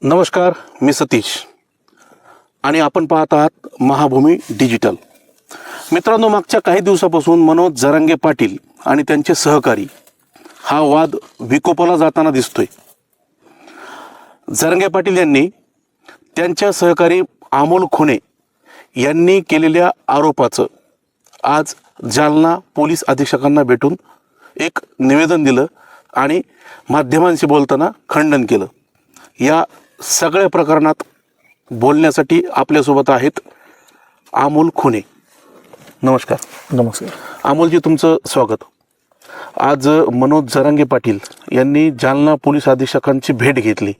नमस्कार, मी सतीश आणि आपण पाहत आहात महाभूमी डिजिटल. मित्रांनो, मागच्या काही दिवसापासून मनोज जरांगे पाटील आणि त्यांचे सहकारी हा वाद विकोपाला जाताना दिसतोय. जरांगे पाटील यांनी त्यांच्या सहकारी अमोल खुणे यांनी केलेल्या आरोपाचं आज जालना पोलीस अधीक्षकांना भेटून एक निवेदन दिलं आणि माध्यमांशी बोलताना खंडन केलं. या सगळ्या प्रकरणात बोलण्यासाठी आपल्यासोबत आहेत अमोल खुणे. नमस्कार. नमस्कार. अमोलजी, तुमचं स्वागत. आज मनोज जरांगे पाटील यांनी जालना पोलीस अधीक्षकांची भेट घेतली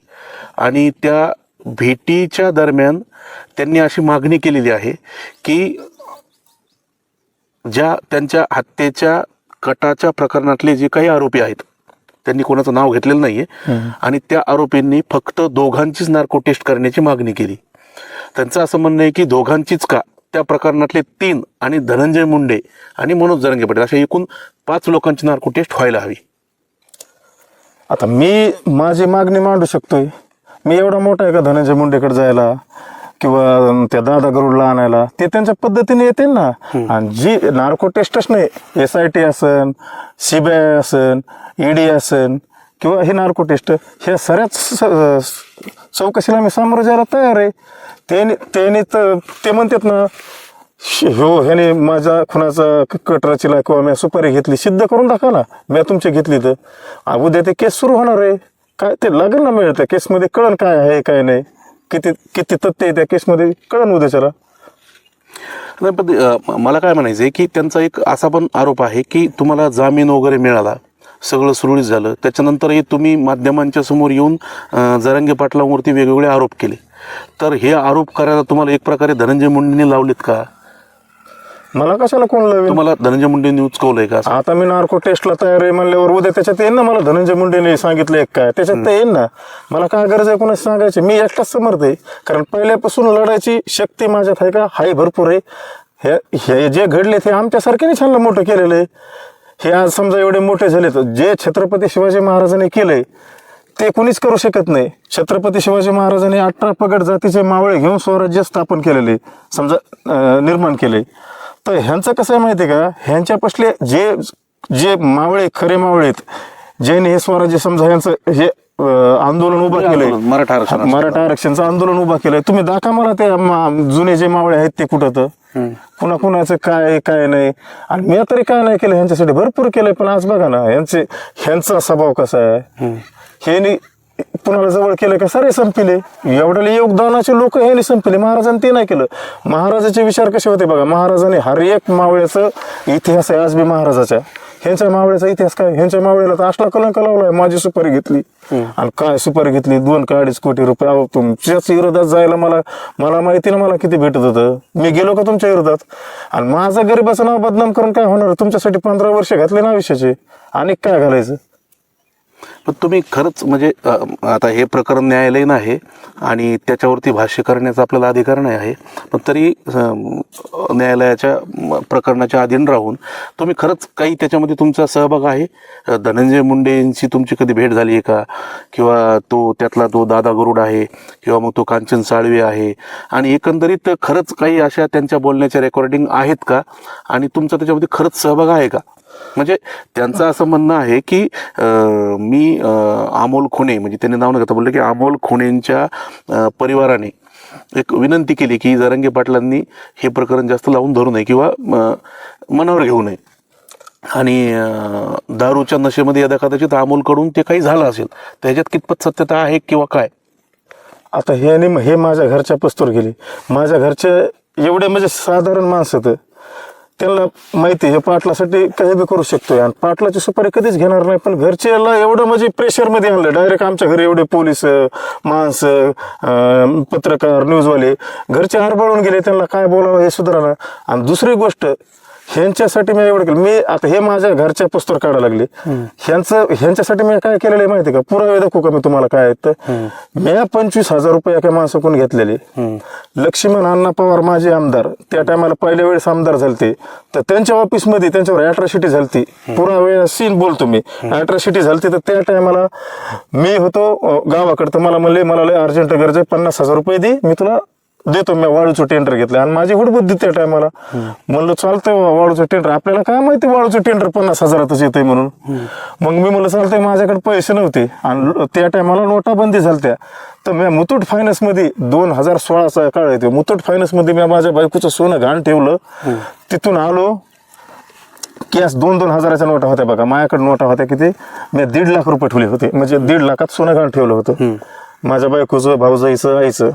आणि त्या भेटीच्या दरम्यान त्यांनी अशी मागणी केलेली आहे की ज्या त्यांच्या हत्येच्या कटाच्या प्रकरणातले जे काही आरोपी आहेत, त्यांनी कोणाचं नाव घेतलेलं नाहीये, आणि त्या आरोपींनी फक्त दोघांचीच नार्को टेस्ट करण्याची मागणी केली. त्यांचं असं म्हणणं आहे की दोघांचीच का, त्या प्रकरणातले 3 आणि धनंजय मुंडे आणि मनोज जरांगे पाटील अशा एकूण 5 लोकांची नार्को टेस्ट व्हायला हवी. आता मी माझी मागणी मांडू शकतोय. मी एवढा मोठा आहे का धनंजय मुंडेकडे जायला किंवा त्या दादा गरुडला आणायला? ते त्यांच्या पद्धतीने येते ना. आणि जी नार्को टेस्टच नाही, SIT असन, CBI असन, ED असन किंवा हे नार्को टेस्ट, ह्या सगळ्याच चौकशीला मी सामोरं जायला तयार आहे. ते म्हणतात ना, हो ह्याने माझ्या खुनाचा कट रचिला किंवा मी सुपारी घेतली, सिद्ध करून टाका ना. मी तुमची घेतली तर उद्या ते केस सुरू होणार आहे. काय ते लागेल ना, मिळेल त्या केसमध्ये कळण काय आहे काय नाही, किती तथ्य आहे त्या केसमध्ये कळण उद्याच्याला. नाही, पण मला काय म्हणायचं आहे की त्यांचा एक असा पण आरोप आहे की तुम्हाला जामीन वगैरे मिळाला, सगळं सुरळीत झालं, त्याच्यानंतरही तुम्ही माध्यमांच्या समोर येऊन जरांगे पाटलांवरती वेगवेगळे आरोप केले. तर हे आरोप करायला तुम्हाला एक प्रकारे धनंजय मुंडेंनी लावलेत का? मला कशाला कोण लावेल? तुम्हाला धनंजय मुंडेंनी उचकवलंय का? आता मी नार्को टेस्टला तयार आहे म्हणल्यावर उद्या त्याच्यात येईन ना. मला धनंजय मुंडेने सांगितलं काय त्याच्यात तर येईन ना. मला काय गरज आहे कोणाच सांगायची? मी एकटाच समर्थ आहे, कारण पहिल्यापासून लढायची शक्ती माझ्यात आहे का? हाय, भरपूर आहे. हे जे घडले ते आमच्यासारख्याने छान मोठं केलेलं आहे. हे आज समजा एवढे मोठे झाले, तर जे छत्रपती शिवाजी महाराजांनी केलंय ते कुणीच करू शकत नाही. छत्रपती शिवाजी महाराजांनी 18 पगड जातीचे मावळे घेऊन स्वराज्य स्थापन केलेले, समजा निर्माण केले. तर ह्यांचं कसं आहे माहिती आहे का? ह्यांच्यापासले जे जे मावळे, खरे मावळे आहेत, ज्यांनी हे स्वराज्य समजा ह्यांचं हे आंदोलन उभं केलंय, मराठा आरक्षणचं आंदोलन उभं केलंय, तुम्ही दाखवा मला ते जुने जे मावळे आहेत ते कुठं, तर कुणाचं काय काय नाही. आणि मी तरी काय नाही केलं, ह्यांच्यासाठी भरपूर केलंय. पण आज बघा ना ह्यांचा स्वभाव कसा आहे. हे कुणाला जवळ केलं का सारे संपले. एवढ्या योगदानाचे लोक ह्यांनी संपले. महाराजांनी ते नाही केलं. महाराजाचे विचार कसे होते बघा. महाराजांनी हर एक मावळ्याचं इतिहास आहे आज बी महाराजाच्या. ह्यांच्या मावळ्याचा इतिहास काय? ह्यांच्या मावळ्याला तर असला कलंक लावलाय. माझी सुपारी घेतली, आणि काय सुपारी घेतली? 2 का 2.5 कोटी रुपये. तुमच्याच विरोधात जायला मला माहिती ना मला किती भेटत होतं. मी गेलो का तुमच्या विरोधात? आणि माझं गरीबाचं नाव बदनाम करून काय होणार? तुमच्यासाठी 15 वर्ष घातले ना आयुष्याचे, आणि काय घालायचं? पण तुम्ही खरंच म्हणजे आता हे प्रकरण न्यायालयीन आहे आणि त्याच्यावरती भाष्य करण्याचा आपल्याला अधिकार नाही आहे, पण तरी न्यायालयाच्या प्रकरणाच्या अधीन राहून तुम्ही खरंच काही त्याच्यामध्ये तुमचा सहभाग आहे? धनंजय मुंडेंची तुमची कधी भेट झाली आहे का? किंवा त्यातला तो दादा गरुड आहे, किंवा मग तो कांचन साळवे आहे, आणि एकंदरीत खरंच काही अशा त्यांच्या बोलण्याच्या रेकॉर्डिंग आहेत का? आणि तुमचा त्याच्यामध्ये खरंच सहभाग आहे का? म्हणजे त्यांचं असं म्हणणं आहे की मी अमोल खुणे, म्हणजे त्यांनी नाव न घेता बोलले की अमोल खुणेंच्या परिवाराने एक विनंती केली की जरांगे पाटलांनी हे प्रकरण जास्त लावून धरू नये किंवा मनावर घेऊ नये, आणि दारूच्या नशेमध्ये यदा कदाचित अमोलकडून ते काही झालं असेल, त्याच्यात कितपत सत्यता आहे किंवा काय? आता हे माझ्या घरच्या पस्तूर गेले. माझ्या घरचे एवढे म्हणजे साधारण माणसं, तर त्यांना माहिती हे पाटलासाठी काही बी करू शकतोय, आणि पाटलाची सुपारी कधीच घेणार नाही. पण घरच्याला एवढं म्हणजे प्रेशरमध्ये आणलं डायरेक्ट. आमच्या घरी एवढे पोलीस माणसं, पत्रकार, न्यूजवाले घरचे हरबळून गेले. त्यांना काय बोलावं हे सुधारणा. आणि दुसरी गोष्ट, ह्यांच्यासाठी मी एवढं केलं. मी आता हे माझ्या घरच्या पुस्तक काढायला लागले. ह्यांच्यासाठी मी काय केलेलं आहे माहिती आहे का? पुरावे दाखवू का मी तुम्हाला काय आहेत तर? मी 25,000 रुपये एका माणसाकडून घेतलेले. लक्ष्मण अण्णा पवार माझे आमदार त्या टायमाला पहिल्या वेळेस आमदार झालते, तर त्यांच्या ऑफिसमध्ये त्यांच्यावर अॅट्रॉसिटी झालती. पुरावे सीन बोलतो मी. अॅट्रॉसिटी झालती तर त्या टायमाला मी होतो गावाकडे. तर मला म्हणले मला लय अर्जंट गरज आहे, 50,000 रुपये दे, मी तुला देतो. मी वाळूचं टेंडर घेतलं आणि माझी हुडबुद्धी त्या टायमाला. म्हणलं चालतंय वाळूचं टेंडर, आपल्याला काय माहिती वाळूचं टेंडर 50,000च येतंय म्हणून. मग मी म्हणलं चालतंय, माझ्याकडे पैसे नव्हते आणि त्या टायमाला नोटाबंदी झालत्या. तर मी मुथूट फायनान्स मध्ये 2016चा काळ येतो, मुथूट फायनान्स मध्ये मी माझ्या बायकोचं सोनं घाण ठेवलं. तिथून आलो, कॅश 2-2 हजाराच्या नोटा होत्या बघा. माझ्याकडे नोटा होत्या किती, मी 1.5 लाख रुपये ठेवले होते. म्हणजे 1.5 लाखात सोनं घाण ठेवलं होतं माझ्या बायकोचं, भाऊजाईचं, आईचं.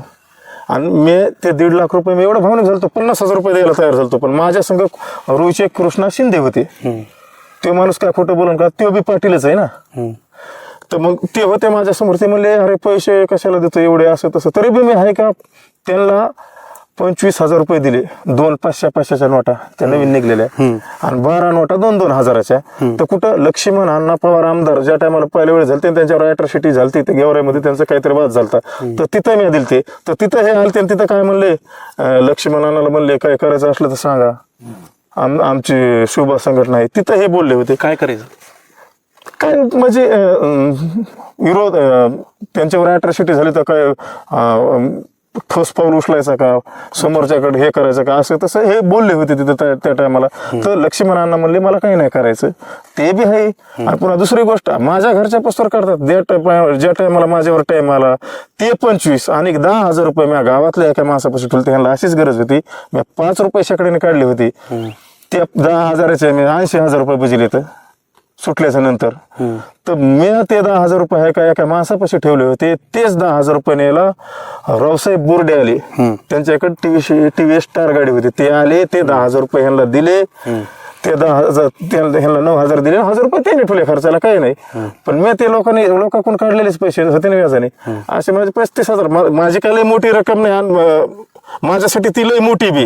आणि मी ते 1.5 लाख रुपये मी एवढं भावनिक झालतो, 50,000 रुपये द्यायला तयार झालतो. पण माझ्या संग रोहित कृष्णा शिंदे होते. ते माणूस काय खोटं बोलून का, तो बी पाटीलच आहे ना. तर मग ते होते माझ्या समोर. ते म्हणले अरे पैसे कशाला देतो एवढे, असं तसं. तरी बी मी आहे का त्यांना 25,000 रुपये दिले. 2 500-500च्या नोटा त्या नवीन निघलेल्या आणि 12 नोटा 2-2 हजाराच्या. तर कुठं लक्ष्मण अण्णा पवार आमदार ज्या टायमाला पहिल्या वेळेस झालते त्यांच्यावर अॅट्रॉसिटी झालती, ते गेवराईमध्ये त्यांचं काहीतरी वाद झालता. तर तिथं मी दिलते. तर तिथं हे आलते आणि तिथं काय म्हणले, लक्ष्मण अण्णाला म्हणले काय करायचं असलं तर सांगा, आमची शुभा संघटना आहे. तिथं हे बोलले होते. काय करायचं काय म्हणजे विरोध, त्यांच्यावर अॅट्रॉसिटी झाली तर काय ठोस पाऊल उचलायचा का, समोरच्याकडे हे करायचं का, असं तसं हे बोलले होते तिथं त्या टायमाला. तर लक्ष्मणांना म्हणले मला काही नाही करायचं, ते बी आहे. आणि पुन्हा दुसरी गोष्ट, माझ्या घरच्या पुस्तक काढतात. ज्या टायमाला माझ्यावर टाइम आला ते 25 आणि 10,000 रुपये मी गावातल्या एका माणसापासून ठेवले. त्यांना अशीच गरज होती. मी 5 रुपये शेकड्याने काढली होती. त्या 10,000चे मी 80,000 रुपये बजिले तर सुटल्याच्या नंतर. तर मी ते 10,000 रुपये आहे का एका माणसापाशी ठेवले होते. तेच 10,000 रुपये न्यायला रावसाहेब बोर्डे आले. त्यांच्याकडे टीव्ही स्टार गाडी होती. ते आले, ते 10,000 रुपये ह्यांना दिले. ते 10,000 ह्यांना 9,000 दिले. 1,000 रुपये त्याने ठेवले, खर्चाला काही नाही. पण मी ते लोकांकडून काढलेलेच पैसे होते ना व्याजाने. असे माझे 35,000. माझी काही लई मोठी रक्कम नाही, माझ्यासाठी ती लई मोठी बी,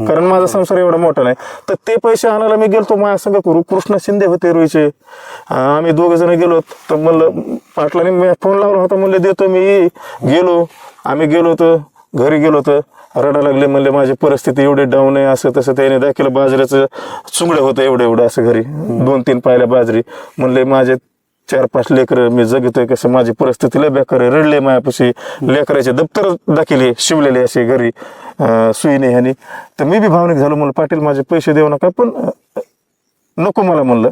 कारण माझा संसार एवढा मोठा नाही. तर ते पैसे आणायला मी गेलतो. माझ्या संग कृष्णा शिंदे होते रोईचे. आम्ही 2 जण गेलो. तर म्हणलं पाटलाने मी फोन लावला होता, म्हणले देतो मी. गेलो, आम्ही गेलो तर घरी गेलो तर रडा लागले. म्हणले माझी परिस्थिती एवढी डाऊन आहे, असं तसं. त्याने दाखवलं बाजरीचं चुंगडं होतं एवढं असं घरी, 2-3 पायल्या बाजरी. म्हणले माझे 4-5 लेकरं मी जगतोय कसं, माझी परिस्थिती लय बेकार आहे. रडले मायापाशी. लेकराचे दप्तर दाखिले शिवलेले असे घरी सुईने ह्यानी. तर मी बी भावनिक झालो. म्हणलं पाटील माझे पैसे देऊ नका, पण नको मला. म्हणलं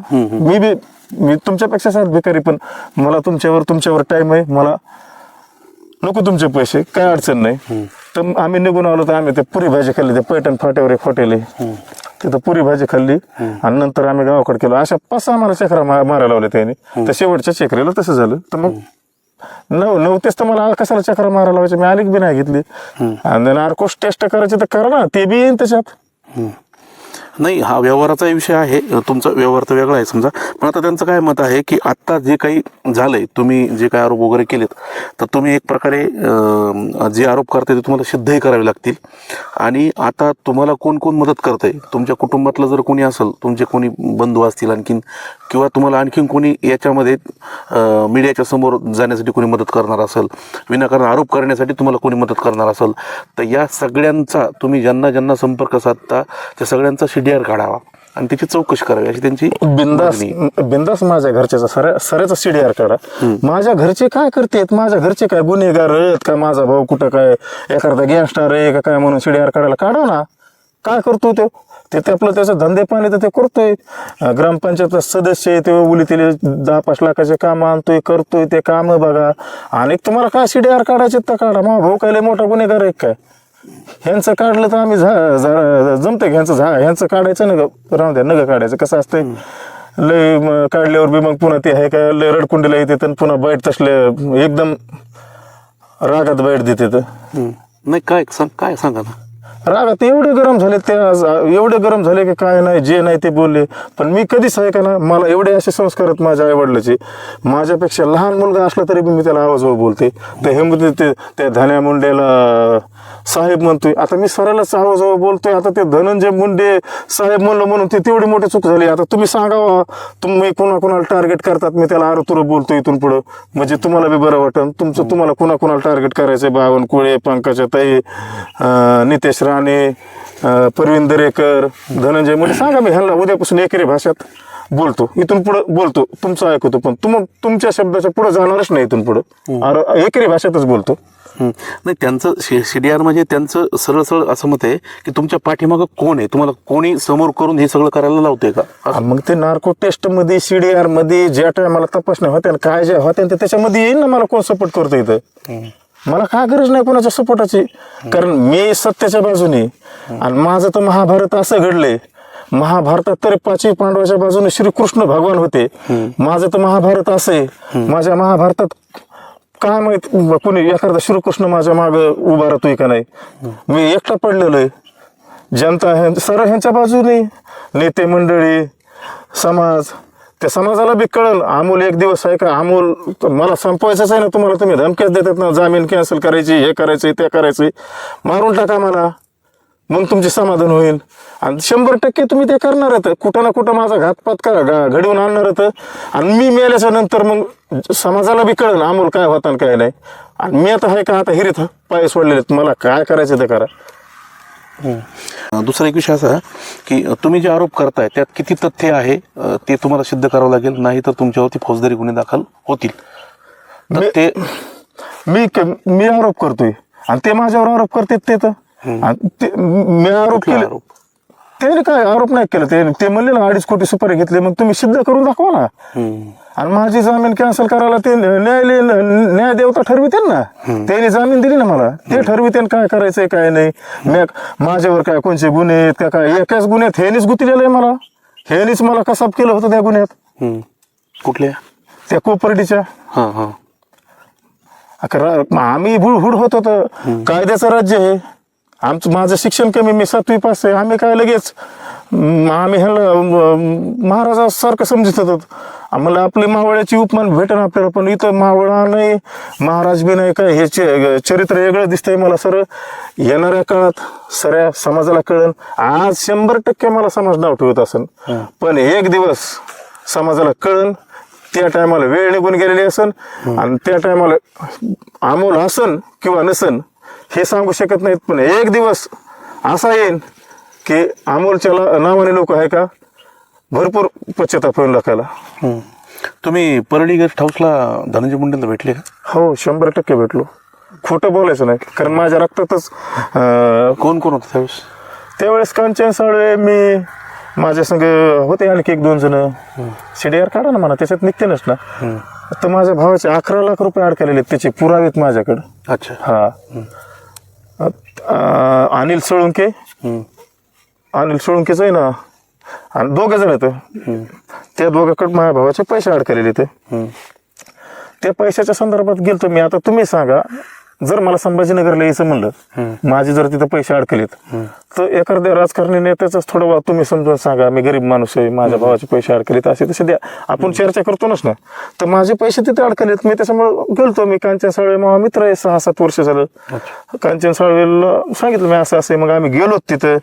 मी तुमच्यापेक्षा साथ भिकारी, पण मला तुमच्यावर टाइम आहे, मला नको तुमचे पैसे, काय अडचण नाही. तर आम्ही निघून आलो. तर आम्ही ते पुरी भाजी खाल्ली. ते पैठण फाट्यावर एक हॉटेल आहे, तिथं पुरी भाजी खाल्ली आणि नंतर आम्ही गावाकडे गेलो. अशा 5-6 आम्हाला चक्रा मारायला लावल्या त्याने. तर शेवटच्या चक्रीला तसं झालं. तर मग 9-9 तर मला कशाला चक्रा मारायला लावायचे, मी आलीक बी नाही घेतली. आणि नार्कोस टेस्ट करायचे तर करा ना, ते बी येईन त्याच्यात. नाही, हा व्यवहाराचा विषय आहे. तुमचा व्यवहार तर वेगळा आहे समजा. पण आता त्यांचं काय मत आहे की आत्ता जे काही झालंय, तुम्ही जे काही आरोप वगैरे केलेत, तर तुम्ही एक प्रकारे जे आरोप करताय ते तुम्हाला सिद्धही करावे लागतील. आणि आता तुम्हाला कोण कोण मदत करतंय, तुमच्या कुटुंबातलं जर कोणी असेल, तुमचे कोणी बंधू असतील आणखीन, किंवा तुम्हाला आणखीन कोणी याच्यामध्ये मीडियाच्या समोर जाण्यासाठी कोणी मदत करणार असेल, विनाकारण आरोप करण्यासाठी तुम्हाला कोणी मदत करणार असेल, तर या सगळ्यांचा तुम्ही ज्यांना ज्यांना संपर्क साधता त्या सगळ्यांचा CDR काढावा आणि त्याची चौकशी करावी अशी त्यांची बिंदास माझ्या घरच्याचा सऱ्याचा CDR काढा. माझ्या घरचे काय करतेत, माझ्या घरचे काय गुन्हेगार आहेत का, माझा भाऊ कुठं काय एखादा गँगस्टर आहे का काय म्हणून CDR काढायला काढा ना. काय करतो ते आपलं त्याचं धंदे पाणी तर ते करतोय. ग्रामपंचायतचा सदस्य आहे, ते उली तिले 10-5 लाखाचे काम आणतोय, करतोय ते काम बघा. आणि तुम्हाला काय CDR काढायचे तर काढा. माझा भाऊ काय लय मोठा गुन्हेगार आहे काय, ह्यांचं काढलं तर आम्ही जमतंय. ह्यांचं काढायचं नग, राहून द्या, नग काढायचं. कसं असतंय, लय काढल्यावर बी मग पुन्हा ते आहे काय लय रडकुंडीला येते, पुन्हा बाईट तसले एकदम रागात बाईट देते. तर नाही, काय सांगा ना. रागात एवढे गरम झाले, ते एवढे गरम झाले की काय नाही, जे नाही ते बोलले. पण मी कधीच आहे का ना, मला एवढे असे संस्कार आहेत माझ्या आईवडिलाचे. माझ्यापेक्षा लहान मुलगा असला तरी मी त्याला आवाज बोलते. तर हे त्या धान्या मुंड्याला साहेब म्हणतोय. आता मी सरळच जवळ बोलतोय. आता ते धनंजय मुंडे साहेब म्हणलं म्हणून ते तेवढी मोठी चूक झाली. आता तुम्ही सांगा तुम्ही कोणाकोणाला टार्गेट करतात, मी त्याला आरोतुर बोलतो इथून पुढं, म्हणजे तुम्हाला बी बरं वाटेल. तुम्हाला कोणाकोणाला टार्गेट करायचंय, बावनकुळे, पंकजाताई, नितेश राणे, परवीन दरेकर, धनंजय मुंडे, सांगा. मी ह्यांना उद्यापासून एकेरी भाषेत बोलतो, इथून पुढे बोलतो, तुमचं ऐकतो, पण तुमच्या शब्दाच्या पुढे जाणारच नाही. इथून पुढे एकेरी भाषेतच बोलतो. नाही, त्यांचं CDR म्हणजे त्यांचं सरळ सरळ असं मत आहे की तुमच्या पाठीमागं कोण आहे, तुम्हाला कोणी समोर करून हे सगळं करायला लावते का? मग ते नार्को टेस्ट मध्ये, CDR मध्ये ज्या टायमाला तपासण्या होत्या काय ज्या होत्या त्याच्यामध्ये येईल ना मला कोण सपोर्ट करतो इथं. मला काय गरज नाही कोणाच्या सपोर्टाची, कारण मी सत्याच्या बाजूने. आणि माझं तर महाभारत असं घडलंय, महाभारतात तर 5 पांडवाच्या बाजूने श्रीकृष्ण भगवान होते. माझं तर महाभारत असं आहे, माझ्या महाभारतात काय माहित कोणी एखादा श्रीकृष्ण माझ्या माग उभा राहतोय का नाही. मी एकटा पडलेलो आहे. जनता सर्व ह्यांच्या बाजूने, नेते मंडळी, समाज, त्या समाजाला बी कळलं. अमोल एक दिवस आहे का, अमोल मला संपवायचंच आहे ना, तुम्हाला तुम्ही धमक्याच देतात ना, जामीन कॅन्सल करायची, हे करायचं ते करायचं, मारून टाका मला, मग तुमचे समाधान होईल. आणि 100% तुम्ही ते करणार आहेत, कुठं ना कुठं माझा घातपात घडवून आणणार आहेत. आणि मी मेल्याच्या नंतर मग समाजाला बी कळलं अमोल काय होता आणि काय नाही. आणि मी आता आहे का, आता हिरीत पाय सोडलेले, मला काय करायचं ते करा. दुसरा एक विषय असा की तुम्ही जे आरोप करताय त्यात किती तथ्य आहे ते तुम्हाला सिद्ध करावं लागेल, नाही तर तुमच्यावरती फौजदारी गुन्हे दाखल होतील. तर ते मी आरोप करतोय आणि ते माझ्यावर आरोप करतात. ते तर मी आरोप केले, त्याने काय आरोप नाही केलं. ते म्हणले ना 2.5 कोटी सुपारी घेतले, मग तुम्ही सिद्ध करून दाखवा ना. आणि माझी जामीन कॅन्सल करायला ते न्याय देवता ठरविते ना, त्यांनी जामीन दिली ना मला, ते ठरविते काय करायचंय काय नाही. माझ्यावर काय कोणते गुन्हे आहेत का, काय एकाच गुन्ह्यात ह्यानीच गुंतलेलं आहे मला, ह्यानीच मला कसाब केलं होतं त्या गुन्ह्यात. कुठल्या? त्या कोपर्डीच्या. आम्ही हुड होत होतं, कायद्याचं राज्य आहे आमचं. माझं शिक्षण कमी, मी 7वी पास आहे. आम्ही काय लगेच आम्ही ह्याला महाराजासारखं समजत होतो. आम्हाला आपली मावळ्याची उपमान भेटेन आपल्याला, पण इथं मावळा नाही, महाराज बी नाही, काय हे चरित्र वेगळं दिसतंय मला. सर येणाऱ्या काळात सगळ्या समाजाला कळन. आज 100% मला समाज नाव ठेवत असेल, पण एक दिवस समाजाला कळन. त्या टायमाला वेळ निघून गेलेली असन, आणि त्या टायमाला अमोल असन किंवा नसन हे सांगू शकत नाहीत. पण एक दिवस असा येईल की अमोलच्या नावाने लोक आहे का भरपूर पश्चाताप होईल लोकांना. तुम्ही परळी गेस्ट हाऊसला धनंजय मुंडेंना भेटले का? हो, 100% भेटलो. खोटं बोलायचं नाही, कारण माझ्या रक्तातच. कोण कोण होतं त्यावेळेस? त्यावेळेस कांचन साळवे, मी, माझ्या संग होते आणखी 1-2 जण. CDR काढा ना म्हणा, त्याच्यात निघतेनच ना. तर माझ्या भावाचे 11 लाख रुपये अडकलेले, त्याचे पुरावेत माझ्याकडं. अच्छा. हा. अनिल सोळुंकेच आहे ना, आणि 2 जण आहेत. त्या दोघांकडे माझ्या भावाचे पैसे अडकलेले ते. त्या पैशाच्या संदर्भात गेलतो मी. आता तुम्ही सांगा, जर मला संभाजीनगरला यायचं म्हणलं, माझे जर तिथं पैसे अडकलेत, तर एखाद्या राजकारणी नेत्याच थोडं तुम्ही समजून सांगा, मी गरीब माणूस आहे, माझ्या भावाचे पैसे अडकलेत, असे तसे द्या. आपण चर्चा करतोच ना. तर माझे पैसे तिथे अडकलेत, मी त्याच्यामुळे गेलतो. मी कांचन साळवे माझा मित्र आहे, 6-7 वर्ष झालं. कांचन साळवेला सांगितलं मी असं असं, मग आम्ही गेलो तिथं.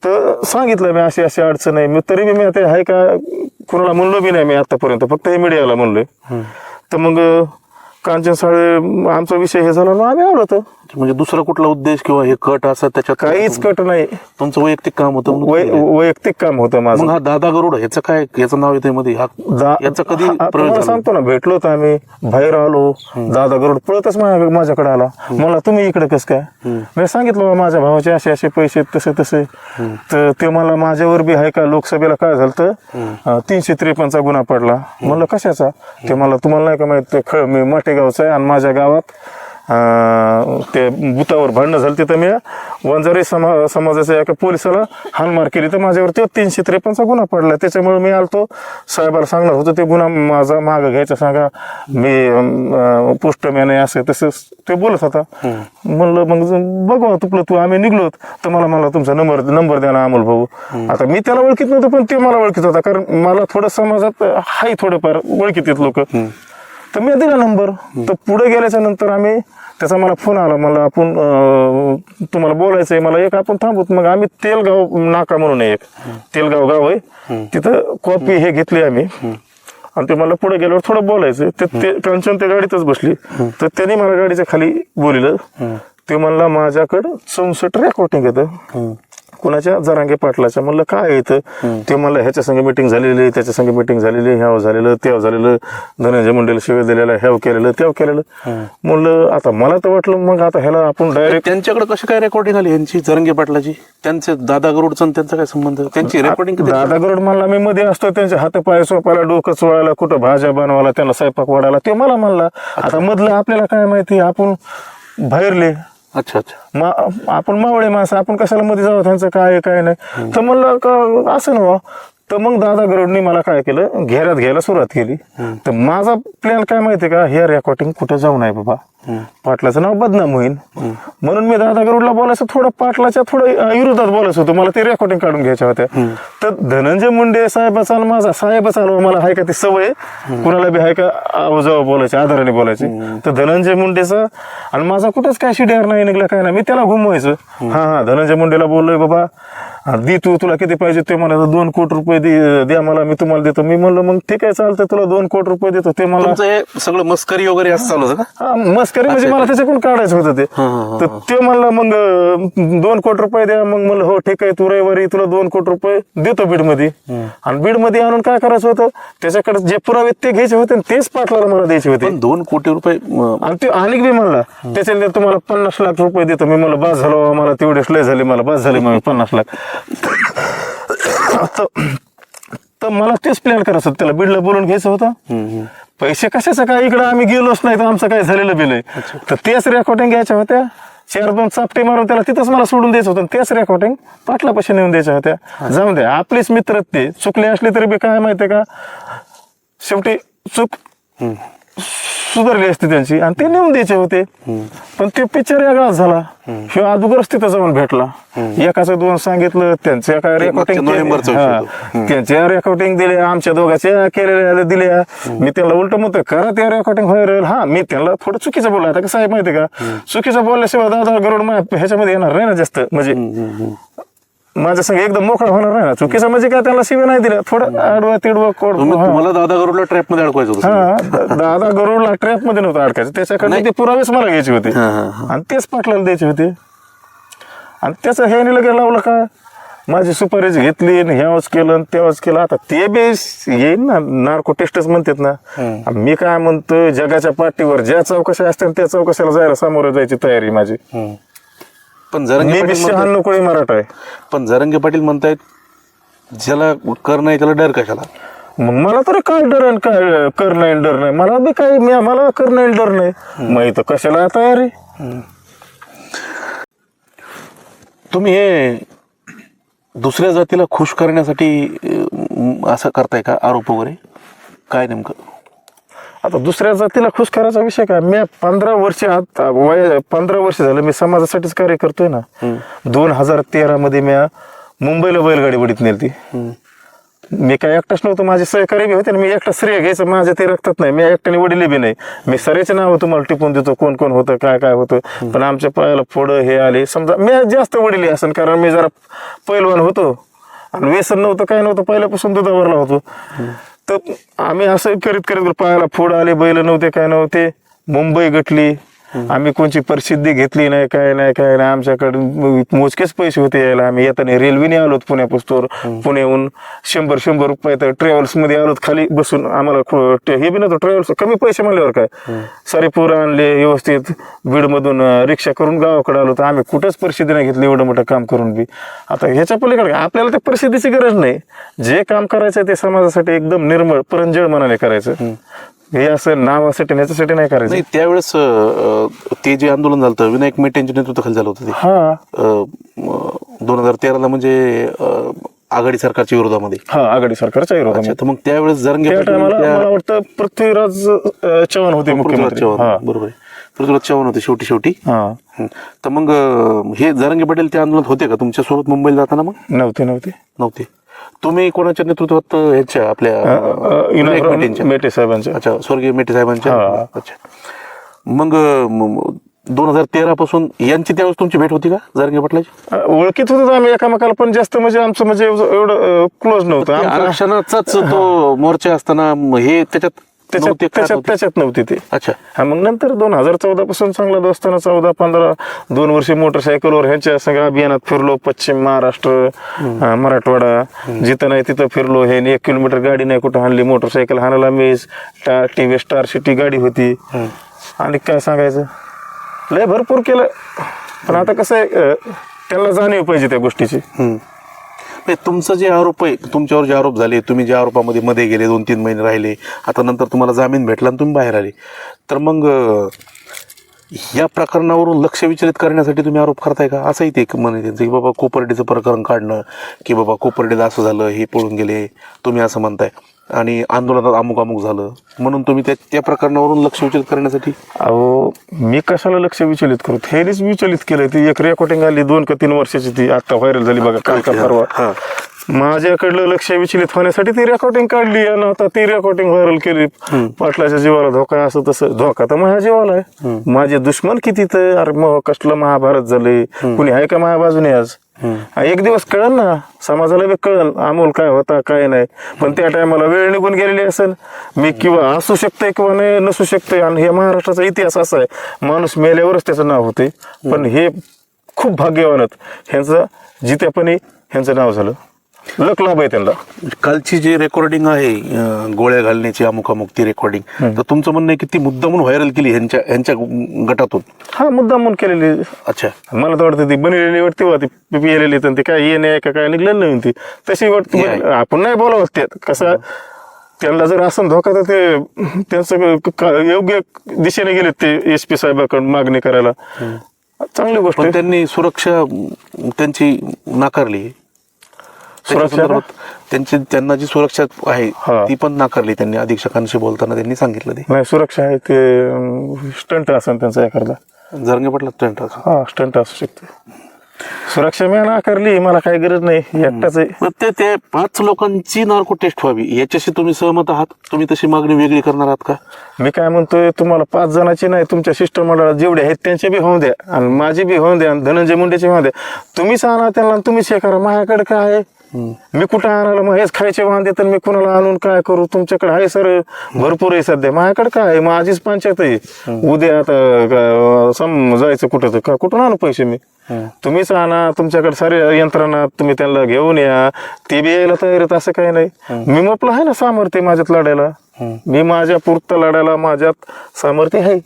तर सांगितलं मी अशी अशी अडचण आहे. मी तरी मी आता आहे का कोणाला म्हणलो बी नाही मी आतापर्यंत, फक्त हे मीडियाला म्हणलोय. तर मग कांचन साळवे आमचा विषय हे झाला, आम्ही आलो होतो. म्हणजे दुसरा कुठला उद्देश किंवा हे कट असं त्याच्यात काहीच कट नाही. तुमचं वैयक्तिक काम होतं? वैयक्तिक काम होतं माझं. मग हा दादा गरुड ह्याचं काय, याचं नाव येते मध्ये, याचं कधी तुम्हाला सांगतो ना, भेटलो तर आम्ही, बाहेर आलो, दादा गरुड पळतच माझ्याकडे आला. मला तुम्ही इकडे कस काय? मी सांगितलं माझ्या भावाचे असे असे पैसे तसे तसे. तर ते मला माझ्यावर बी आहे का, लोकसभेला काय झालं, 353चा गुन्हा पडला. म्हणलं कशाचा? ते मला तुम्हाला नाही का माहित, मी माटेगावचा आहे, आणि माझ्या गावात ते बुतावर भांडणं झालं. तिथं मी वंजारी समाजाच्या एका पोलिसाला हाणमार केली, तर माझ्यावर ते 353चा गुन्हा पडला. त्याच्यामुळे मी आलतो, साहेबाला सांगणार होतो ते गुन्हा माझा मागं घ्यायचा, सांगा मी पोस्टमॅन आहे असं तसं ते बोलत होता. म्हणलं मग बघू तुपलं तू. आम्ही निघलो, तर मला तुमचा नंबर द्या ना अमोल भाऊ. आता मी त्याला ओळखीत नव्हतं, पण ते मला ओळखीत होता, कारण मला थोडं समाजात हाय थोडंफार ओळखीत लोक. तर मी दिला नंबर. तर पुढे गेल्याच्या नंतर आम्ही त्याचा मला फोन आला, मला आपण तुम्हाला बोलायचंय मला एक, आपण थांबूत. मग आम्ही तेलगाव नाका म्हणून एक तेलगाव गाव आहे, तिथं कॉपी हे घेतली आम्ही. आणि ते मला पुढे गेल्यावर थोडं बोलायचं, ते कंचन त्या गाडीतच बसली. तर त्यांनी मला गाडीच्या खाली बोलिलं. ते म्हणला माझ्याकडं 64 रेकॉर्डिंग येतं कुणाच्या, जरांगे पाटलाच्या. म्हणलं काय येतं? ते म्हणलं ह्याच्या संग मिटिंग झालेली, त्याच्या संग मिटिंग झालेली, ह्याव झालेलं, तेव्हा झालेलं, धनंजय मुंडेला शिवाय दिलेला, ह्याव केलेलं, तेव्हा केलेलं. म्हणलं आता मला तर वाटलं मग आता ह्याला आपण डायरेक्ट. त्यांच्याकडे कशी काय रेकॉर्डिंग आली यांची, जरंगे पाटलाची? त्यांचे दादा गरुडचा त्यांचा काय संबंध? त्यांची रेकॉर्डिंग दादा गरुड म्हणला मी मध्ये असतो, त्यांचे हातपाय सोपायला, डोकं चोळायला, कुठं भाज्या बनवायला, त्यांना स्वयंपाक वाढायला. ते मला म्हणला. आता मधलं आपल्याला काय माहिती, आपण बाहेरले. अच्छा अच्छा. आपण मावळे माणसं, आपण कशाला मध्ये जाऊ, त्यांचं काय आहे काय नाही. तर म्हणलं का असं नव्हा. तर मग दादा गरुडनी मला काय केलं, घेऱ्यात घ्यायला सुरुवात केली. तर माझा प्लॅन काय माहितीये का, हे रेकॉर्डिंग कुठं जाऊ नये बाबा, पाटलाचं नाव बदनाम होईल. म्हणून मी दादा गरुडला बोलायचं, थोडं पाटलाच्या थोडं विरोधात बोलायचं होतं. मला ते रेकॉर्डिंग काढून घ्यायच्या होत्या. तर धनंजय मुंडे साहेबाचा माझा साहेबच आलो, मला आहे का ती सवय, कुणाला बी आहे का आवाजावर बोलायची, आदराने बोलायची. तर धनंजय मुंडेचा आणि माझा कुठंच काय शिड्यार नाही निघला, काय नाही. मी त्याला घुमवायचं. हा धनंजय मुंडेला बोललोय बाबा, दे तुला किती पाहिजे ते. मला 2 कोटी रुपये द्या मला, मी तुम्हाला देतो. मी म्हणलं मग ठीक आहे चालतं, तुला 2 कोटी रुपये देतो. ते मला सगळं मस्करी वगैरे असं चालू होतं का? मस्करी म्हणजे मला त्याच्याकडून काढायचं होतं ते. तर ते म्हणलं मग 2 कोटी रुपये द्या. मग म्हणलं हो ठीक आहे, तू रविवारी तुला 2 कोटी रुपये देतो बीडमध्ये. आणि बीडमध्ये आणून काय करायचं होतं, त्याच्याकडे जे पुरावे ते घ्यायचे होते तेच पाटलाला मला द्यायचे होते. 2 कोटी रुपये आणि ते अनेक बी म्हणला त्याच्याने तुम्हाला 50 लाख रुपये देतो. मी मला बस झालो, मला तेवढेच लय झाले, मला बस झाले, मग 50 लाख. तर मला तेच प्लॅन करायचं होतं, त्याला बीडला बोलून घ्यायचं होतं. पैसे कशाचं काय, इकडं आम्ही गेलोच नाही तर आमचं काय झालेलं बिल आहे. तर तेच रेकॉर्डिंग घ्यायच्या होत्या, 4-2 चापटे मारून त्याला तिथंच मला सोडून द्यायचं होतं. तेच रेकॉर्डिंग पाटलापाशी नेऊन द्यायच्या होत्या. जाऊन द्या, आपलेच मित्र ते चुकले असले तरी बी काय माहितीये का, शेवटी चूक सुधारली असते त्यांची आणि ते नेऊन द्यायचे होते. पण ते पिक्चर वेगळाच झाला. हे अगोदरच तिथं जाऊन भेटला. एकाचं 2 सांगितलं, त्यांच्या काय रेकॉर्डिंग, त्यांच्या रेकॉर्डिंग दिल्या, आमच्या दोघांच्या केलेल्या दिल्या. मी त्यांना उलट म्हणतो करा त्या रेकॉर्डिंग व्हायरल. हा मी त्यांना थोडं चुकीचं बोलला. आता कसं आहे माहितीये का, चुकीचं बोलल्याशिवाय दादा गरुड ह्याच्यामध्ये येणार नाही ना जास्त, म्हणजे माझ्या संग एकदम मोकळा होणार नाही ना. चुकीचं म्हणजे काय, त्याला शिवी नाही दिल्या, थोडं आडवं तिडवं कोड. तुम्हाला दादा गरुडला ट्रॅप मध्ये अडकवायचं होतं? हा, दादा गरुडला ट्रॅप मध्ये नव्हतं अडकायचं, त्याच्याकडे ते पुरावेच मला घ्यायचे होते आणि तेच पाटलाला द्यायचे होते. आणि त्याचं हे लगेच लावलं का, माझी सुपारीच घेतली, ह्यावच केलं तेव्हाच केलं. आता ते बेस येईल ना, नार्को टेस्टच म्हणतात ना. मी काय म्हणतो, जगाच्या पाठीवर ज्या चौकशा असतात त्या चौकशाला जायला सामोरं जायची तयारी माझी. पण जरंगे पाटील मराठा आहे. पण जरंगे पाटील म्हणतायत ज्याला कर नाही त्याला डर कशाला? मग मला तर काय डर, काय कर नाही डर नाही, मला बी काय, मला कर नाही डर नाही, मग इथं कशाला तयारी. तुम्ही हे दुसऱ्या जातीला खुश करण्यासाठी असं करताय का, आरोप वगैरे काय नेमकं? आता दुसऱ्या जातीला खुश करायचा विषय काय, मी 15 वर्ष झालं मी समाजासाठीच कार्य करतोय ना. 2013 मध्ये मी मुंबईला बैलगाडी बडीत नेलती. मी काय एकटाच नव्हतो, माझे सहकारी बी होते ना. मी एकटा श्रेय घ्यायचं माझ्या ते रक्तात नाही, मी एकट्याने वडील बी नाही. मी सरेचे नाव तुम्हाला टिपून देतो, कोण कोण होतं काय काय होतं. पण आमच्या पायाला फोडं हे आले, समजा मी जास्त वडील असेल, कारण मी जरा पैलवान होतो आणि व्यसन नव्हतं काय नव्हतं, पहिल्यापासून दुधावरला होतो. तर आम्ही असं करीत करीत पायाला फोड आले, बैल नव्हते काय नव्हते, मुंबई गटली. आम्ही कोणची प्रसिद्धी घेतली नाही, काय नाही काय नाही. आमच्याकडे मोजकेच पैसे होते यायला. आम्ही येताना रेल्वेने आलोत पुण्यापासून, पुण्याहून 100 रुपये तर ट्रॅव्हल्स मध्ये आलोत, खाली बसून. आम्हाला हे बी नव्हतं ट्रॅव्हल्स, कमी पैसे म्हणल्यावर काय, सारे पोरं आणले व्यवस्थित, बीडमधून रिक्षा करून गावाकडे आलो. तर आम्ही कुठंच प्रसिद्धी नाही घेतली एवढं मोठं काम करून बी. आता ह्याच्या पलीकडे आपल्याला त्या प्रसिद्धीची गरज नाही. जे काम करायचं ते समाजासाठी एकदम निर्मळ परंजळ मनाने करायचं. हे असं नावासाठी ह्याच्यासाठी नाही करायचं. नाही, त्यावेळेस ते जे आंदोलन झालं विनायक मेटेंच्या नेतृत्वाखाली झालं होतं ते 2013ला, म्हणजे आघाडी सरकारच्या विरोधामध्ये. आघाडी सरकारच्या विरोधामध्ये. तर मग त्यावेळेस जरंगे मला वाटतं पृथ्वीराज चव्हाण होते मुख्यमंत्री. बरोबर आहे, पृथ्वीराज चव्हाण होते शेवटी. तर मग हे जरंगे पाटील त्या आंदोलनात होते का तुमच्यासोबत मुंबईला जाताना? मग नव्हते. तुम्ही कोणाच्या नेतृत्वात ह्याच्या आपल्या मेटे साहेबांच्या? अच्छा, स्वर्गीय मेटे साहेबांच्या. अच्छा, मग 2013 पासून यांची त्यावेळेस तुमची भेट होती का जरांगे पाटलाची? ओळखीत होतो आम्ही एकामेकाला, पण जास्त म्हणजे आमचं म्हणजे एवढं क्लोज नव्हतं. ते आरक्षणाचाच तो मोर्चा असताना हे त्याच्यात नव्हते का? त्याच्यात नव्हती ते. अच्छा. हा, मग नंतर 2014 पासून चांगला दोस्ताना 14-15 2 वर्षे मोटरसायकलवर ह्यांच्या संग अभियानात फिरलो. पश्चिम महाराष्ट्र, मराठवाडा, जिथं नाही तिथं फिरलो. हे 1 किलोमीटर गाडी नाही कुठं हाणली. मोटरसायकल हाणायला मी टीव्ही स्टार सिटी गाडी होती. आणि काय सांगायचं, लय भरपूर केलं. पण आता कसं आहे, त्यांना जाणीव पाहिजे त्या गोष्टीची. तुमचं जे आरोप आहे, तुमच्यावर जे आरोप झाले, तुम्ही ज्या आरोपामध्ये मध्ये गेले, 2-3 महिने राहिले, आता नंतर तुम्हाला जामीन भेटला आणि तुम्ही बाहेर आले, तर मग या प्रकरणावरून लक्ष विचलित करण्यासाठी तुम्ही आरोप करताय का? असंही ते म्हणे त्यांचं की बाबा कोपर्डीचं प्रकरण काढणं, की बाबा कोपर्डीला असं झालं, हे पळून गेले, तुम्ही असं म्हणताय, आणि आंदोलनात अमुक झालं म्हणून तुम्ही त्या प्रकरणावरून लक्ष विचलित करण्यासाठी. अहो, मी कशाला लक्ष विचलित करू? हेच विचलित केलं. ती एक रेकॉर्डिंग आली 2 का 3 वर्षाची, ती आता व्हायरल झाली बघा, काल का परवा. माझ्याकडलं लक्ष विचलित होण्यासाठी ती रेकॉर्डिंग काढली आणि आता ती रेकॉर्डिंग व्हायरल केली. पाटलाच्या जीवाला धोका आहे, असं तसं. धोका तर माझ्या जीवाला आहे. माझे दुश्मन किती तर, अरे मग कसलं महाभारत झाले, कुणी आहे का माझ्या बाजूने आज? एक दिवस कळन ना, समाजाला बी कळन अमोल काय होता काय नाही. पण त्या टायमाला वेळ निघून गेलेली असेल. मी किंवा असू शकते किंवा नाही नसू शकते. आणि हे महाराष्ट्राचा इतिहास असा आहे, माणूस मेल्यावरच त्याचं नाव होते. पण हे खूप भाग्यवान आहेत, ह्यांचं जितेपणी ह्यांचं नाव झालं. लक लाभ आहे त्यांना. कालची जी रेकॉर्डिंग आहे गोळ्या घालण्याची अमुक ती रेकॉर्डिंग, तर तुमचं म्हणणं आहे की ती मुद्दामून व्हायरल केली ह्यांच्या गटातून? हा, मुद्दामून केलेली. अच्छा. मला तर वाटतं ती बनलेली वाटते वा, ती पिलेली, तर ती काय येणे का काय निघलं नाही ती तशी वाटते. आपण नाही बोलावं त्यात. कसं त्यांना जर असं धोका, तर ते त्यांचं योग्य दिशेने गेले ते SP साहेबाकडे मागणी करायला. चांगली गोष्ट. पण त्यांनी सुरक्षा त्यांची नाकारली. त्यांना जी सुरक्षा आहे ती पण नाकारली त्यांनी. अधीक्षकांशी बोलताना त्यांनी सांगितलं ते नाही, सुरक्षा आहे ते स्टंट असेल त्यांचा एखादा. जरांगे पाटला स्टंट असं? हा, स्टंट असू शकते. सुरक्षा मी नाकारली, मला काही गरज नाही, एकटाच आहे. ते 5 लोकांची नार्को टेस्ट व्हावी याच्याशी तुम्ही सहमत आहात? तुम्ही तशी मागणी वेगळी करणार आहात का? मी काय म्हणतोय, तुम्हाला 5 जणांची नाही, तुमच्या शिष्टमंडळात जेवढे आहेत त्यांचे बी होऊन द्या, आणि माझी बी होऊन द्या, आणि धनंजय मुंडेचे होऊन द्या. तुम्हीच आणा त्यांना, तुम्हीच हे करा. माझ्याकडे काय आहे? मी कुठं आणायला? मग हेच खायचे वांदे, तर मी कुणाला आणून काय करू? तुमच्याकडे आहे सर, भरपूर आहे सध्या. माझ्याकडे काय आहे? माझीच पंचायत आहे. उद्या आता जायचं कुठं, तर कुठून आणू पैसे मी? तुम्हीच आणा, तुमच्याकडे सारे यंत्रणा, तुम्ही त्यांना घेऊन या. ते बी यायला तयार आहेत, असं काही नाही. मी म्हटलं आहे ना सामर्थ्य माझ्यात लढायला. मी माझ्या पुरतं लढायला माझ्यात सामर्थ्य आहे.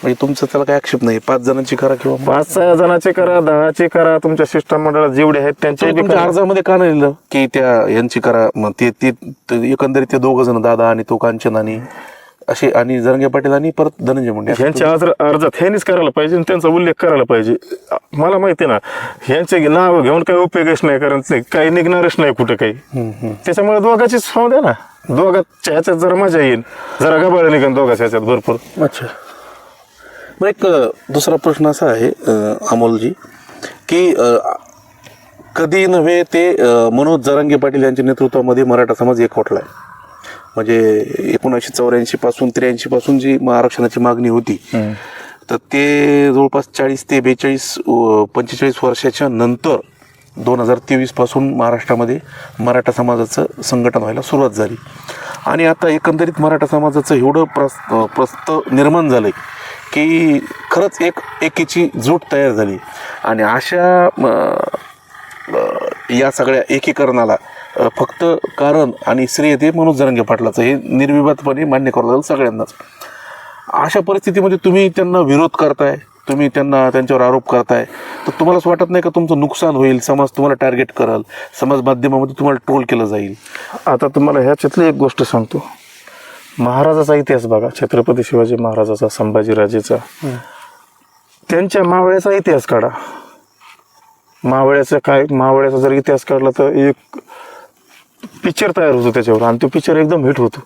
म्हणजे तुमचं त्याला काही आक्षेप नाही? 5 जणांची करा किंवा 5-6 जणांची करा, 10ची करा. तुमच्या शिष्टमंडळात जेवढे आहेत त्यांच्या तुमच्या अर्जामध्ये का नाही लिहिलं की त्या यांची करा? मग ते एकंदरीत ते 2 जण, दादा आणि तो कांचन आणि असे, आणि जरांगे पाटील आणि परत धनंजय मुंडे, ह्यांच्या अर्जात ह्यांनीच करायला पाहिजे, त्यांचा उल्लेख करायला पाहिजे. मला माहिती ना, ह्यांचे नाव घेऊन काही उपयोगच नाही, कारण काही निघणारच नाही कुठं काही. त्याच्यामुळे दोघांचीच होऊ द्या ना. दोघांच्या ह्याच्यात जरा मजा येईल, जरा गबाळ निघेल दोघांच्या ह्याच्यात भरपूर. अच्छा. मग एक दुसरा प्रश्न असा आहे अमोलजी, की कधी नव्हे ते मनोज जरांगे पाटील यांच्या नेतृत्वामध्ये मराठा समाज एकवटला आहे. म्हणजे 1984 पासून 83 पासून जी आरक्षणाची मागणी होती, तर ते जवळपास 40 ते 45 वर्षाच्या नंतर 2023 पासून महाराष्ट्रामध्ये मराठा समाजाचं संघटन व्हायला सुरुवात झाली. आणि आता एकंदरीत मराठा समाजाचं एवढं प्रस्त निर्माण झालंय की खरंच एकीची जूट तयार झाली. आणि अशा या सगळ्या एकीकरणाला फक्त कारण आणि श्रेय ते मनोज जरांगे पाटलाचं, हे निर्विवादपणे मान्य करावं लागेल सगळ्यांनाच. अशा परिस्थितीमध्ये तुम्ही त्यांना विरोध करताय, तुम्ही त्यांच्यावर आरोप करताय, तर तुम्हाला असं वाटत नाही का तुमचं नुकसान होईल? समाज तुम्हाला टार्गेट करेल, समाज माध्यमामध्ये तुम्हाला ट्रोल केलं जाईल. आता तुम्हाला ह्याच्यातली एक गोष्ट सांगतो. महाराजाचा इतिहास बघा, छत्रपती शिवाजी महाराजाचा, संभाजीराजेचा, त्यांच्या मावळ्याचा इतिहास काढा. मावळ्याचा जर इतिहास काढला तर एक पिक्चर तयार होतो त्याच्यावर, आणि तो पिक्चर एकदम हिट होतो.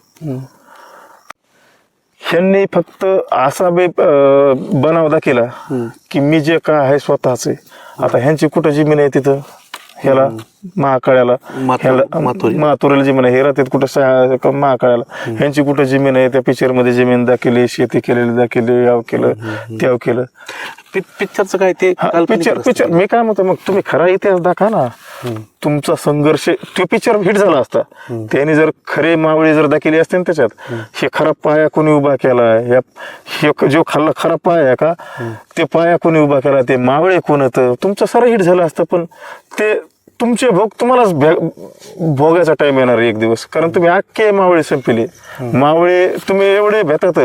ह्यांनी फक्त असा बनावदा केला की मी जे काय आहे स्वतःच आहे. आता ह्यांची कुठं जमीन आहे तिथं? ह्याला महाकाळ्याला, माथुरेला जमीन आहे, हे राहतात कुठं महाकाळ्याला, ह्यांची कुठं जमीन आहे, त्या पिक्चर मध्ये जमीन दाखवली, शेती केलेली दाखवली, याव केलं त्याव केलं. पिक्चरचं काय ते पिक्चर मी काय म्हणतो, मग तुम्ही खरा इतिहास दाखवा ना. तुमचा संघर्ष, तो पिक्चर हिट झाला असता. त्याने जर खरे मावळे जर दाखवली असते ना त्याच्यात, हे खरा पाया कोणी उभा केला, जो खरा पाया आहे का, ते पाया कोणी उभा केला, ते मावळे कोण होतं, तुमचं सारं हिट झालं असतं. पण ते तुमचे भोग तुम्हालाच भोगायचा टाइम येणार एक दिवस, कारण तुम्ही अख्खे मावळे संपले. मावळे तुम्ही एवढे भेटत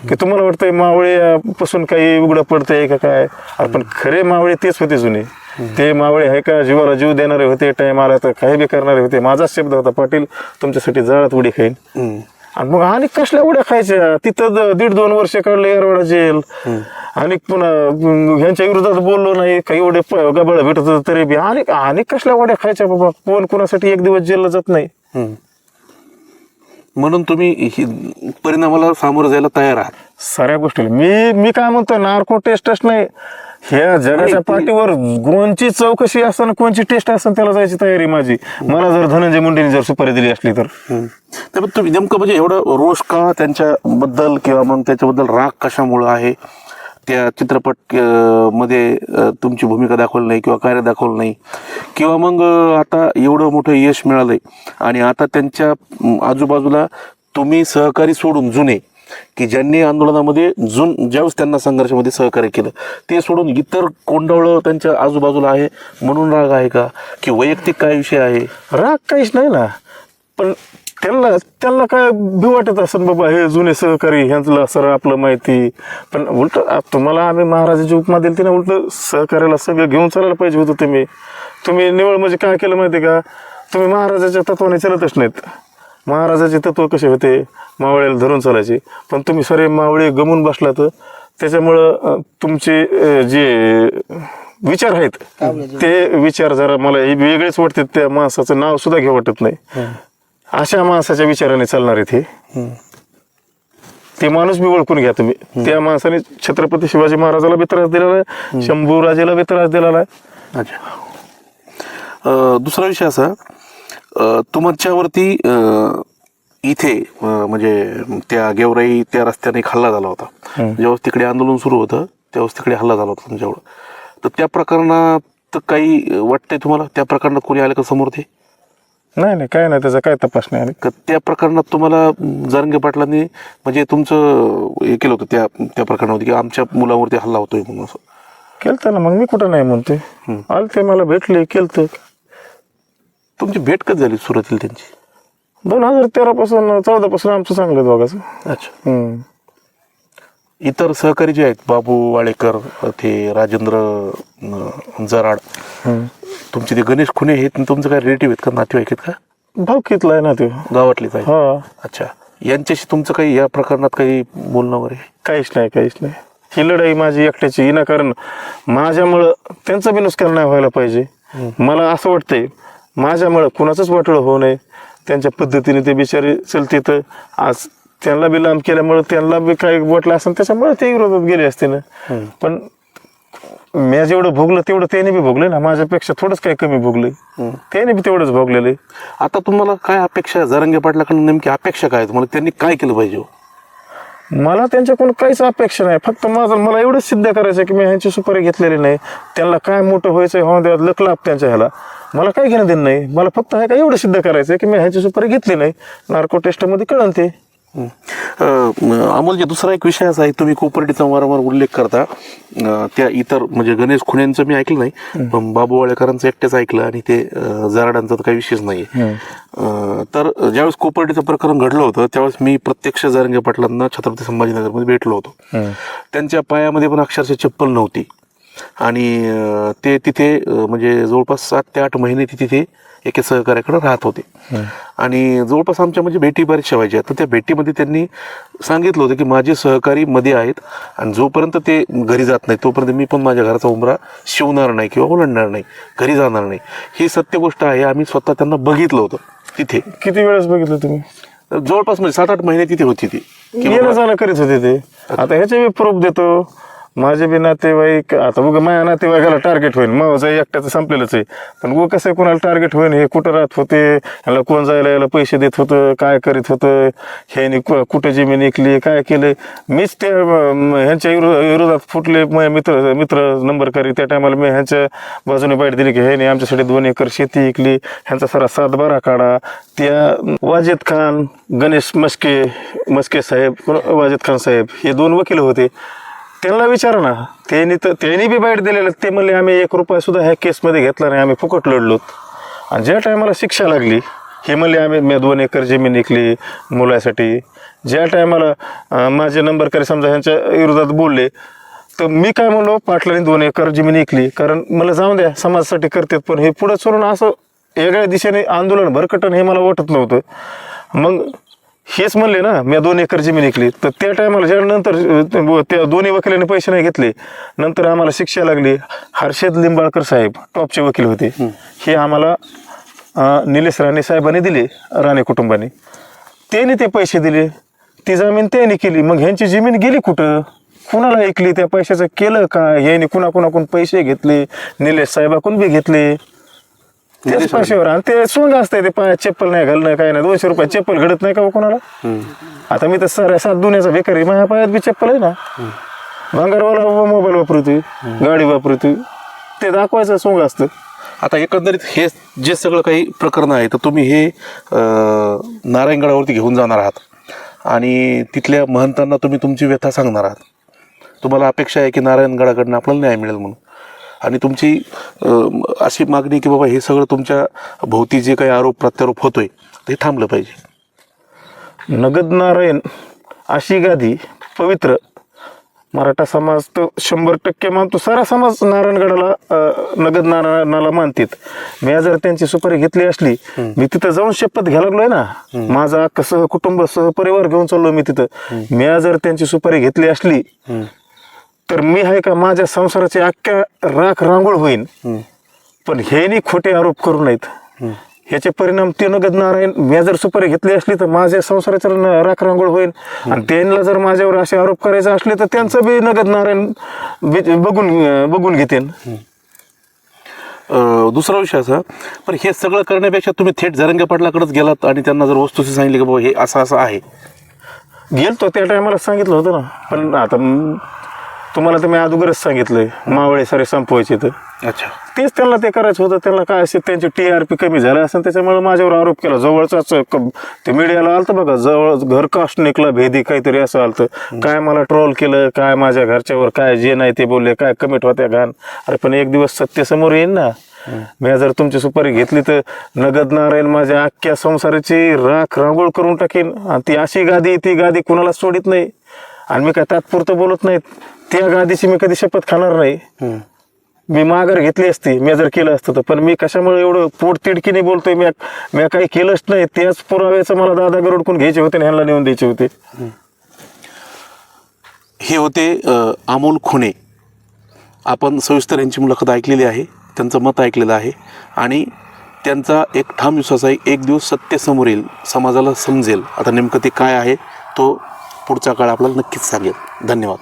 की तुम्हाला वाटतंय मावळे पासून काही उघडं पडतंय का काय. पण खरे मावळे तेच होते जुने. ते मावळे आहे का जीवाला जीव देणारे होते, टाइम आला तर काही बी करणारे होते. माझाच शब्द होता, पाटील तुमच्यासाठी जाळात उडी खाईन. आणि मग आणि कसल्या उड्या खायच्या, तिथं 1.5-2 वर्ष काढले येरवाडा जेल. आणि पुन्हा ह्यांच्या विरोधात बोललो नाही, काही एवढे गबाळ भेटत होतं तरी बी आणि कसल्या उड्या खायच्या बाबा. कोण कोणासाठी एक दिवस जेलला जात नाही. म्हणून तुम्ही परिणामाला सामोरं जायला तयार आहात साऱ्या गोष्टीला. मी काय म्हणतो, नार्को टेस्टच नाही, ह्या जगाच्या पाठीवर कोणची चौकशी असताना कोणची टेस्ट असताना त्याला जायची तयारी माझी. मला जर धनंजय मुंडेंनी जर सुपारी दिली असली तर. तुम्ही नेमकं म्हणजे एवढं रोष का त्यांच्याबद्दल, किंवा मग त्याच्याबद्दल राग कशामुळं आहे, त्या चित्रपट मध्ये तुमची भूमिका दाखवली नाही किंवा कार्य दाखवलं नाही, किंवा मग आता एवढं मोठं यश मिळालंय आणि आता त्यांच्या आजूबाजूला तुम्ही सहकारी सोडून जुने, की ज्यांनी आंदोलनामध्ये ज्यावेळेस त्यांना संघर्षामध्ये सहकार्य केलं, ते सोडून इतर कोंडावळं त्यांच्या आजूबाजूला आहे म्हणून राग आहे का, की वैयक्तिक काय विषय आहे? राग काहीच नाही ना, पण त्यांना काय भी वाटत असेल बाबा, हे जुने सहकारी ह्यांचं सर आपलं माहिती. पण उलट तुम्हाला आम्ही महाराजाची उपमा दिली ना, उलट सहकार्याला सगळं घेऊन चालायला पाहिजे होतं. तुम्ही निवळ म्हणजे काय केलं माहिती का, तुम्ही महाराजाच्या तत्वाने चालतच नाहीत. महाराजाचे तत्व कसे होते, मावळ्याला धरून चालायचे, पण तुम्ही सारे मावळे गमून बसला. तर त्याच्यामुळं तुमचे जे विचार आहेत ते विचार जरा मला वेगळेच वाटतात. त्या माणसाचं नाव सुद्धा घेऊ वाटत नाही. अशा माणसाच्या विचाराने चालणार आहे ते माणूस बी ओळखून घ्या तुम्ही. त्या माणसाने छत्रपती शिवाजी महाराजाला बी त्रास दिलेला आहे, शंभूराजेला बी त्रास दिलेला आहे. अच्छा, दुसरा विषय असा, तुमच्यावरती इथे म्हणजे त्या गेवराई त्या रस्त्याने एक हल्ला झाला होता. जेव्हा तिकडे आंदोलन सुरू होतं तेव्हा तिकडे हल्ला झाला होता तुमच्यावर. तर त्या प्रकरणात काही वाटतंय तुम्हाला, त्या प्रकरणात कोणी आलं का समोर? ते नाही काय नाही, त्याचा काय तपास नाही. त्या प्रकरणात तुम्हाला जरांगे पाटलांनी म्हणजे तुमचं हे केलं होतं त्या प्रकरणामध्ये, की आमच्या मुलावरती हल्ला होतोय म्हणून असं केलं ना. मग मी कुठं नाही म्हणते, आलं ते मला भेटले केलं. तुमची भेट कधी झाली सुरुवातीला त्यांची? 2013 पासून 14 पासून आमचं चांगलं दोघांचं. अच्छा. इतर सहकारी जे आहेत, बाबू वाळेकर, ते राजेंद्र जराड, तुमचे ते गणेश खुने आहेत, तुमचं काय रिलेटिव्ह आहेत का, नातेवाईक आहेत का? भावकीतला आहे ना ते, गावातलीच आहे. हा. अच्छा, यांच्याशी तुमचं काही या प्रकरणात काही बोलणं वगैरे? काहीच नाही. ही लढाई माझी एकट्याची ही ना, कारण माझ्यामुळं त्यांचं बी नुकसान नाही व्हायला पाहिजे. मला असं वाटतंय माझ्यामुळं कुणाचंच वाटोळं होऊ नये. त्यांच्या पद्धतीने ते बिचारे चलते, तर आज त्यांना बी लांब केल्यामुळे त्यांना बी काही वाटलं असेल, त्याच्यामुळे ते विरोधात गेले असते ना. पण मी जेवढं भोगलं तेवढं त्याने बी भोगले ना, माझ्यापेक्षा थोडंच काही कमी भोगले, त्याने बी तेवढंच भोगलेलं आहे. आता तुम्हाला काय अपेक्षा आहे जरांगे पाटलाकडून, नेमकी अपेक्षा काय तुम्हाला, त्यांनी काय केलं पाहिजे? मला त्यांच्याकडून काहीच अपेक्षा नाही. फक्त मला एवढंच सिद्ध करायचं की मी ह्यांची सुपारी घेतलेली नाही. त्यांना काय मोठं व्हायचंय हो द्या, लक लाभ त्यांच्या ह्याला, मला काय घेणं देणं नाही. मला फक्त आहे का एवढं सिद्ध करायचं की मी ह्यांची सुपारी घेतली नाही. नार्को टेस्टमध्ये कळन ते. अमोलजी, दुसरा एक विषय असा आहे, तुम्ही कोपर्डीचा वारंवार उल्लेख करता. त्या इतर म्हणजे गणेश खुण्यांचं मी ऐकलं नाही, पण बाबू वाळेकरांचं एकटेच ऐकलं, आणि ते जराडांचा तर काही विषयच नाही. तर ज्यावेळेस कोपर्डीचं प्रकरण घडलं होतं त्यावेळेस मी प्रत्यक्ष जरांगे पाटलांना छत्रपती संभाजीनगरमध्ये भेटलो होतो. त्यांच्या पायामध्ये पण अक्षरशः चप्पल नव्हती, आणि ते तिथे म्हणजे जवळपास 7 ते 8 महिने तिथे एके सहकार्याकडे राहत होते. आणि जवळपास आमच्या म्हणजे भेटी बऱ्याचशा व्हायच्या. तर त्या भेटीमध्ये त्यांनी सांगितलं होतं की माझे सहकारी मध्ये आहेत, आणि जोपर्यंत ते घरी जात नाही तोपर्यंत मी पण माझ्या घराचा उंबरा शिवणार नाही किंवा ओलांडणार नाही, घरी जाणार नाही. ही सत्य गोष्ट आहे. आम्ही स्वतः त्यांना बघितलं होतं तिथे. किती वेळेस बघितलं तुम्ही? जवळपास म्हणजे 7-8 महिने तिथे होती ती, येणं जाणं करीत होते ते. आता ह्याचे मी प्रूफ देतो. माझे बी नातेवाईक आता बघ माझ्या नातेवाईकाला टार्गेट होईल, माझं एकट्याचं संपलेलंच आहे. पण व कसं कोणाला टार्गेट होईल, हे कुठं राहत होते, ह्याला कोण जायला यायला पैसे देत होतं, काय करीत होतं, ह्यानी कुठं जमीन विकली, काय केलं. मीच त्या ह्यांच्या विरोधात फुटले. मित्र नंबर करी त्या टायमाला मी ह्यांच्या बाजूने बाईट दिली की ह्याने आमच्यासाठी 2 एकर शेती विकली, ह्यांचा सारा 7 बारा काढा. त्या वाजिद खान, गणेश मस्के साहेब, वाजिद खान साहेब हे 2 वकील होते. त्यांना विचारा ना, त्यांनी बी बाईट दिलेलं. ते म्हणले आम्ही 1 रुपया सुद्धा ह्या केसमध्ये घेतला नाही, आम्ही फुकट लढलोत. आणि ज्या टायमाला शिक्षा लागली हे म्हणले मी 2 एकर जमीन विकली मुलासाठी. ज्या टायमाला माझे नंबरकारी समजा ह्यांच्या विरोधात बोलले तर मी काय म्हणलो, पाटलांनी 2 एकर जमीन विकली कारण मला जाऊन द्या समाजासाठी करतात. पण हे पुढे चलून असं वेगळ्या दिशेने आंदोलन भरकटन हे मला वाटत नव्हतं. मग हेच म्हणले ना मी 2 एकर जमीन विकली. तर त्या टायमाला ज्यानंतर त्या दोन्ही वकिलांनी पैसे नाही घेतले, नंतर आम्हाला शिक्षा लागली. हर्षद लिंबाळकर साहेब टॉपचे वकील होते, हे आम्हाला निलेश राणे साहेबांनी दिले, राणे कुटुंबाने. त्यांनी ते पैसे दिले, ती जमीन त्यांनी केली. मग ह्यांची जमीन गेली कुठं, कुणाला ऐकली, त्या पैशाचं केलं काय, ह्यांनी कुणाकुणाकडून पैसे घेतले, निलेश साहेबाकडून बी घेतले त्याच पैशावर. आणि ते सोंग असतंय, ते पायात चप्पल नाही घालणं काय नाही. 200 रुपये चप्पल घडत नाही का कोणाला. आता मी तर साऱ्या 7 दुनियाचा बेकारी, माझ्या पायात बी चप्पल आहे ना. भांगारवाला मोबाईल वापरतोय, गाडी वापरतोय, ते दाखवायचं सोंग असतं. आता एकंदरीत हे जे सगळं काही प्रकरण आहे तर तुम्ही हे नारायणगडावरती घेऊन जाणार आहात आणि तिथल्या महंतांना तुम्ही तुमची व्यथा सांगणार आहात. तुम्हाला अपेक्षा आहे की नारायणगडाकडनं आपल्याला न्याय मिळेल म्हणून. आणि तुमची अशी मागणी की बाबा हे सगळं तुमच्या भोवती जे काही आरोप प्रत्यारोप होतोय ते थांबलं पाहिजे. नगद नारायण अशी गादी पवित्र, मराठा समाज तर 100% मानतो. सारा समाज नारायणगडाला नगद नारायणाला मानतात. मी जर त्यांची सुपारी घेतली असली, मी तिथं जाऊन शपथ घ्यायला लागलोय ना, माझा कसं कुटुंब सहपरिवार घेऊन चाललो मी तिथं. मी जर त्यांची सुपारी घेतली असली तर मी आहे का माझ्या संसाराची अख्ख्या राख रांगोळ होईन. पण ह्यानी खोटे आरोप करू नयेत. ह्याचे परिणाम ते नगद नारायण, मी जर सुपारी घेतली असली तर माझ्या संसाराचं राख रांगोळ होईल. आणि त्यांना जर माझ्यावर असे आरोप करायचे असले तर त्यांचं बी नगद नारायण बघून घेतील. दुसरा विषय असा, पण हे सगळं करण्यापेक्षा तुम्ही थेट जरंगे पाटलाकडेच गेलात आणि त्यांना जर वस्तुस्थिती सांगितली की बाबा हे असं असं आहे. गेलतो त्या टायमाला सांगितलं होतं ना. पण आता तुम्हाला तर मी अगोदरच सांगितलंय, मावळे सारे संपवायचे तर. अच्छा, तेच त्यांना ते करायचं होतं. त्यांना काय असेल, त्यांची TRP कमी झाला असेल त्याच्यामुळे माझ्यावर आरोप केला. जवळचाच ते मीडियाला आलतं बघा, जवळ घर कास्ट निघला भेदी काहीतरी असं आलतं. काय मला ट्रोल केलं, काय माझ्या घरच्यावर काय जे नाही ते बोलले, काय कमेंट होत्या घाण. अरे पण एक दिवस सत्य समोर येईन ना. मी जर तुमची सुपारी घेतली तर नगद नारायण माझ्या अख्ख्या संसाराची राख रांगोळ करून टाकेन. आणि ती अशी गादी, ती गादी कुणाला सोडित नाही. आणि मी काय तात्पुरतं बोलत नाहीत, त्या गादीची मी कधी शपथ खाणार नाही. मी माघार घेतली असती मी जर केलं असतं तर. पण मी कशामुळे एवढं पोट तिडकीने बोलतोय, मी काही केलंच नाही. त्याच पुराव्याचं मला दादा गरुडकून घ्यायचे होते आणि ह्यांना नेऊन द्यायचे होते. हे होते अमोल खुणे. आपण सविस्तर यांची मुलाखत ऐकलेली आहे, त्यांचं मत ऐकलेलं आहे आणि त्यांचा एक ठाम विश्वास आहे, एक दिवस सत्य समोर येईल, समाजाला समजेल. आता नेमकं ते काय आहे तो पुढचा काळ आपल्याला नक्कीच सांगेल. धन्यवाद.